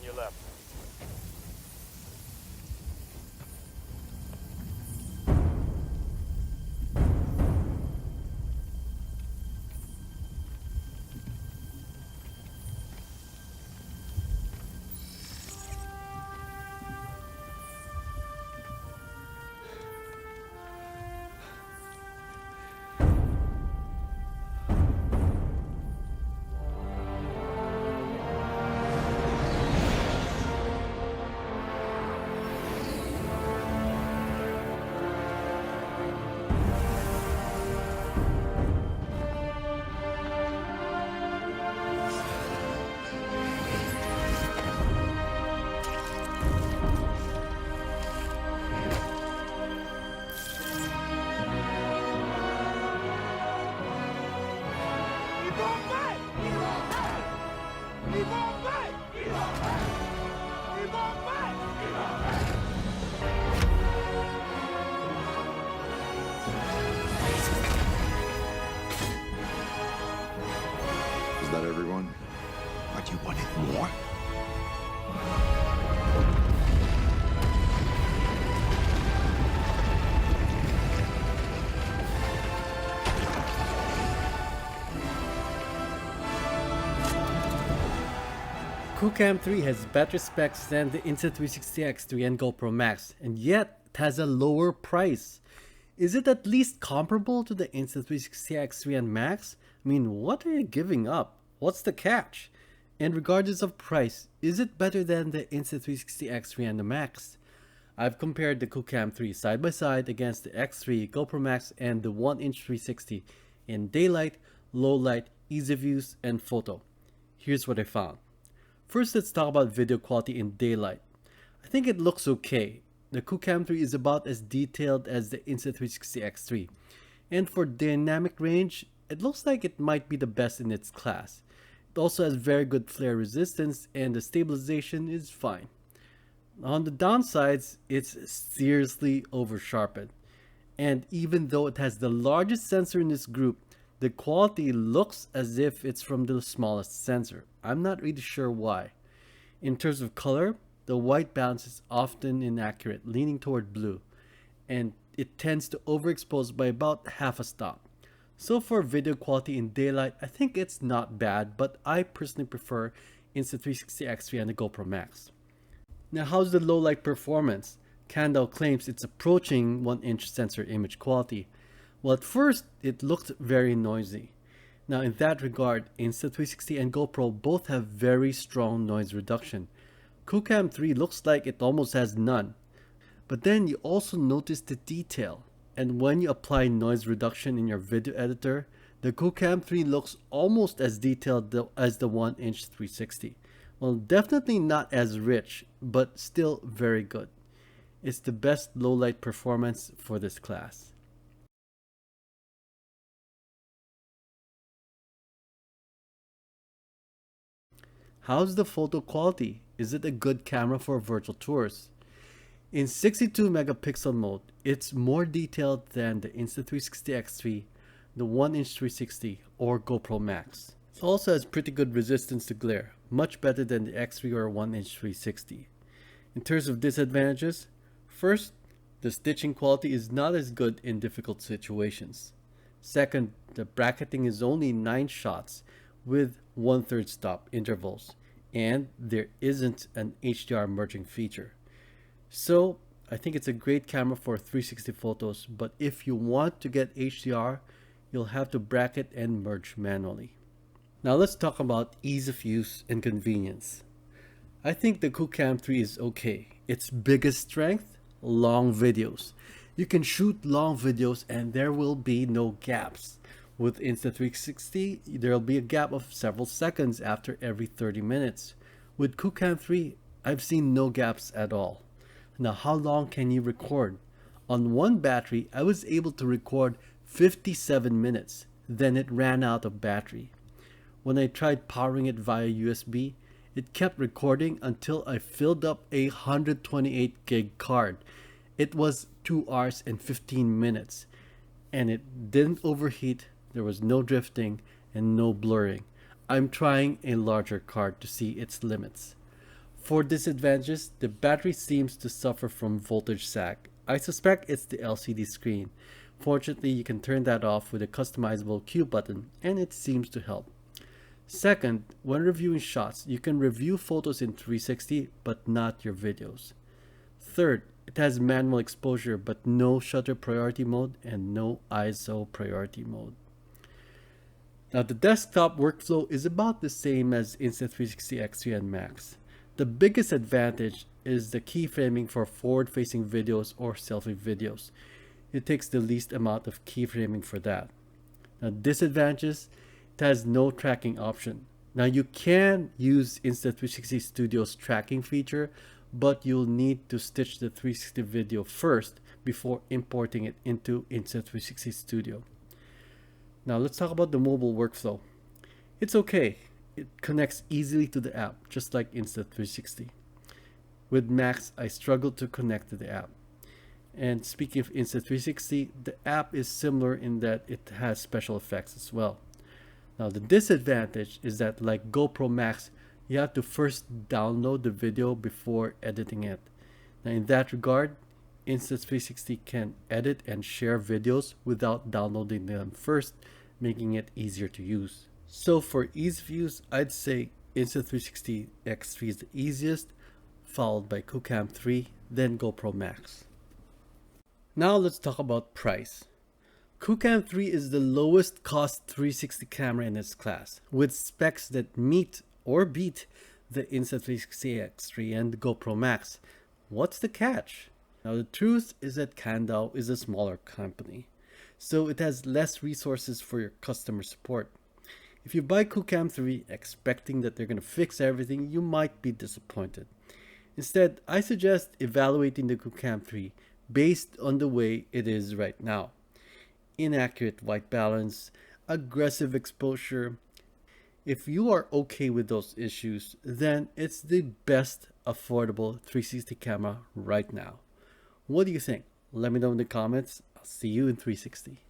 your left. Is that everyone? What, you wanted more? Qoocam 3 has better specs than the Insta360 X3 and GoPro Max, and yet it has a lower price. Is it at least comparable to the Insta360 X3 and Max? I mean, what are you giving up? What's the catch? And regardless of price, is it better than the Insta360 X3 and the Max? I've compared the Qoocam 3 side by side against the X3, GoPro Max, and the 1-inch 360 in daylight, low light, ease of use, and photo. Here's what I found. First, let's talk about video quality in daylight. I think it looks okay. The Qoocam 3 is about as detailed as the Insta360 X3. And for dynamic range, it looks like it might be the best in its class. It also has very good flare resistance and the stabilization is fine. On the downsides, it's seriously over sharpened. And even though it has the largest sensor in this group, the quality looks as if it's from the smallest sensor. I'm not really sure why. In terms of color, the white balance is often inaccurate, leaning toward blue, and it tends to overexpose by about half a stop. So for video quality in daylight, I think it's not bad, but I personally prefer Insta360 X3 and the GoPro Max. Now, how's the low light performance? Candle claims it's approaching 1-inch sensor image quality. Well, at first, it looked very noisy. Now, in that regard, Insta360 and GoPro both have very strong noise reduction. Qoocam 3 looks like it almost has none. But then you also notice the detail. And when you apply noise reduction in your video editor, the Qoocam 3 looks almost as detailed as the 1-inch 360. Well, definitely not as rich, but still very good. It's the best low light performance for this class. How's the photo quality? Is it a good camera for virtual tours? In 62 megapixel mode, it's more detailed than the Insta360 X3, the 1-inch 360, or GoPro Max. It also has pretty good resistance to glare, much better than the X3 or 1-inch 360. In terms of disadvantages, first, the stitching quality is not as good in difficult situations. Second, the bracketing is only 9 shots with 1/3 stop intervals, and there isn't an HDR merging feature. So I think it's a great camera for 360 photos, but if you want to get HDR, you'll have to bracket and merge manually. Now let's talk about ease of use and convenience. I think the Qoocam 3 is okay. Its biggest strength? Long videos. You can shoot long videos and there will be no gaps. With Insta360, there will be a gap of several seconds after every 30 minutes. With Qoocam 3, I've seen no gaps at all. Now, how long can you record? On one battery, I was able to record 57 minutes. Then it ran out of battery. When I tried powering it via USB, it kept recording until I filled up a 128 gig card. It was 2 hours and 15 minutes. And it didn't overheat, there was no drifting, and no blurring. I'm trying a larger card to see its limits. For disadvantages, the battery seems to suffer from voltage sag. I suspect it's the LCD screen. Fortunately, you can turn that off with a customizable Q button, and it seems to help. Second, when reviewing shots, you can review photos in 360 but not your videos. Third, it has manual exposure but no shutter priority mode and no ISO priority mode. Now the desktop workflow is about the same as Insta360 X3 and Max. The biggest advantage is the keyframing for forward-facing videos or selfie videos. It takes the least amount of keyframing for that. Now disadvantages, it has no tracking option. Now you can use Insta360 Studio's tracking feature, but you'll need to stitch the 360 video first before importing it into Insta360 Studio. Now let's talk about the mobile workflow. It's okay. It connects easily to the app, just like Insta360. With Max, I struggled to connect to the app. And speaking of Insta360, the app is similar in that it has special effects as well. Now the disadvantage is that like GoPro Max, you have to first download the video before editing it. Now in that regard, Insta360 can edit and share videos without downloading them first, making it easier to use. So for ease of use, I'd say Insta360 X3 is the easiest, followed by Qoocam 3, then GoPro Max. Now let's talk about price. Qoocam 3 is the lowest cost 360 camera in its class, with specs that meet or beat the Insta360 X3 and GoPro Max. What's the catch? Now the truth is that Qandao is a smaller company, so it has less resources for your customer support. If you buy Qoocam 3 expecting that they're going to fix everything, you might be disappointed. Instead, I suggest evaluating the Qoocam 3 based on the way it is right now. Inaccurate white balance, aggressive exposure. If you are okay with those issues, then it's the best affordable 360 camera right now. What do you think? Let me know in the comments. I'll see you in 360.